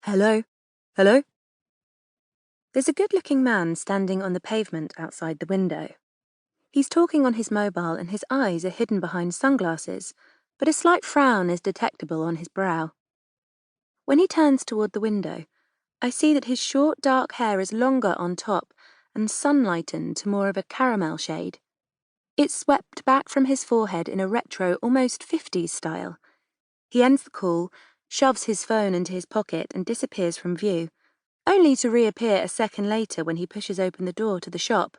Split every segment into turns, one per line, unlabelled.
Hello? Hello? There's a good-looking man standing on the pavement outside the window. He's talking on his mobile and his eyes are hidden behind sunglasses, but a slight frown is detectable on his brow. When he turns toward the window, I see that his short dark hair is longer on top and sunlightened to more of a caramel shade. It's swept back from his forehead in a retro, almost 50s style. He ends the call, shoves his phone into his pocket and disappears from view, only to reappear a second later when he pushes open the door to the shop.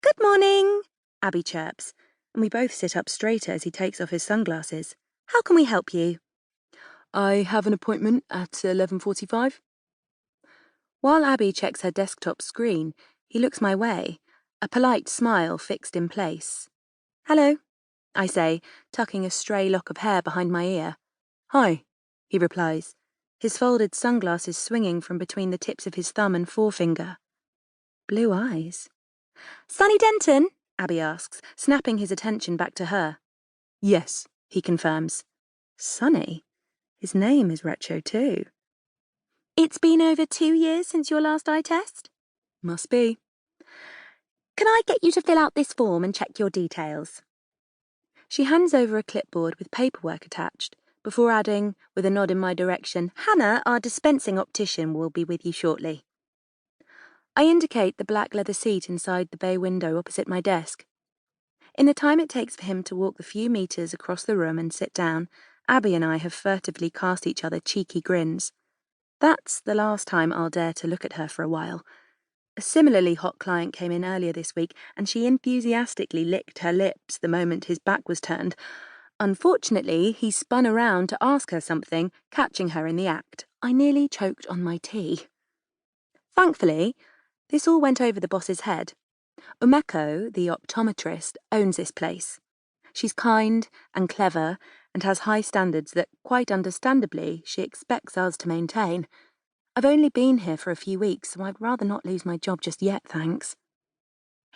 "Good morning," Abby chirps, and we both sit up straighter as he takes off his sunglasses. "How can we help you?" "I have an appointment at 11:45. While Abby checks her desktop screen, he looks my way, a polite smile fixed in place. "Hello," I say, tucking a stray lock of hair behind my ear. "Hi," he replies, his folded sunglasses swinging from between the tips of his thumb and forefinger. Blue eyes. "Sonny Denton?" Abby asks, snapping his attention back to her. "Yes," he confirms. Sonny? His name is retro too. "It's been over 2 years since your last eye test?" "Must be." "Can I get you to fill out this form and check your details?" She hands over a clipboard with paperwork attached, before adding, with a nod in my direction, "Hannah, our dispensing optician, will be with you shortly." I indicate the black leather seat inside the bay window opposite my desk. In the time it takes for him to walk the few meters across the room and sit down, Abby and I have furtively cast each other cheeky grins. That's the last time I'll dare to look at her for a while. A similarly hot client came in earlier this week, and she enthusiastically licked her lips the moment his back was turned. Unfortunately, he spun around to ask her something, catching her in the act. I nearly choked on my tea. Thankfully, this all went over the boss's head. Umeko, the optometrist, owns this place. She's kind and clever and has high standards that, quite understandably, she expects us to maintain. I've only been here for a few weeks, so I'd rather not lose my job just yet, thanks.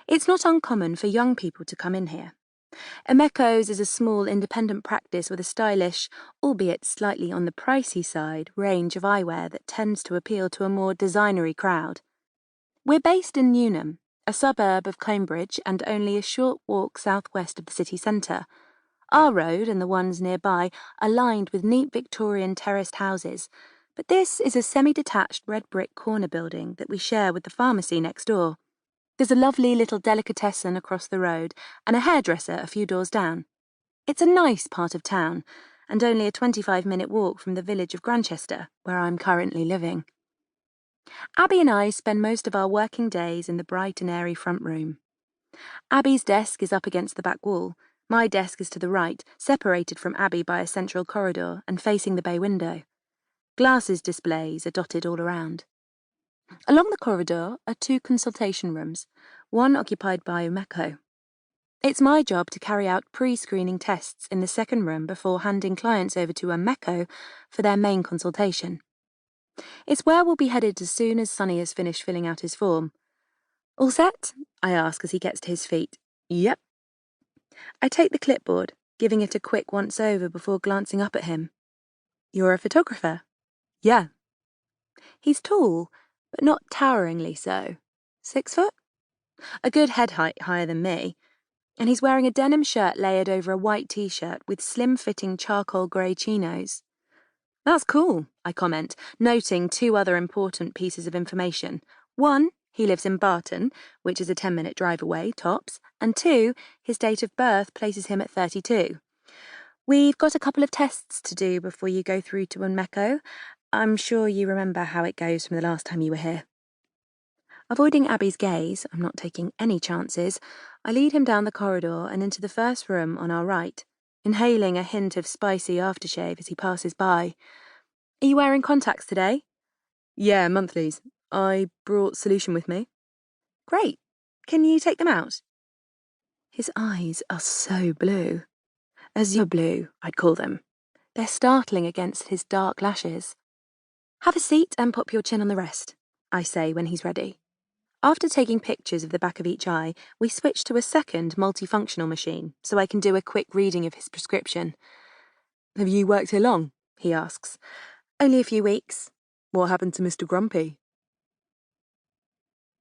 It's not uncommon for young people to come in here. Umeko's is a small independent practice with a stylish, albeit slightly on the pricey side, range of eyewear that tends to appeal to a more designery crowd. We're based in Newnham, a suburb of Cambridge and only a short walk southwest of the city centre. Our road and the ones nearby are lined with neat Victorian terraced houses, but this is a semi-detached red brick corner building that we share with the pharmacy next door. There's a lovely little delicatessen across the road and a hairdresser a few doors down. It's a nice part of town, and only a 25-minute walk from the village of Grantchester, where I'm currently living. Abby and I spend most of our working days in the bright and airy front room. Abby's desk is up against the back wall. My desk is to the right, separated from Abby by a central corridor and facing the bay window. Glasses displays are dotted all around. Along the corridor are 2 consultation rooms, one occupied by Umeko. It's my job to carry out pre-screening tests in the second room before handing clients over to Umeko for their main consultation. It's where we'll be headed as soon as Sonny has finished filling out his form. "All set?" I ask as he gets to his feet. "Yep." I take the clipboard, giving it a quick once-over before glancing up at him. "You're a photographer?" "Yeah." He's tall, but not toweringly so. 6 foot? A good head height higher than me. And he's wearing a denim shirt layered over a white t-shirt with slim-fitting charcoal grey chinos. "That's cool," I comment, noting 2 other important pieces of information. 1, he lives in Barton, which is a 10-minute drive away, tops, and 2, his date of birth places him at 32. "We've got a couple of tests to do before you go through to Umeko. I'm sure you remember how it goes from the last time you were here." Avoiding Abby's gaze, I'm not taking any chances, I lead him down the corridor and into the first room on our right, inhaling a hint of spicy aftershave as he passes by. "Are you wearing contacts today?" "Yeah, monthlies. I brought solution with me." "Great. Can you take them out?" His eyes are so blue. Azure blue, I'd call them. They're startling against his dark lashes. "Have a seat and pop your chin on the rest," I say when he's ready. After taking pictures of the back of each eye, we switch to a second multifunctional machine so I can do a quick reading of his prescription. "Have you worked here long?" he asks. "Only a few weeks."
What happened to Mr. Grumpy?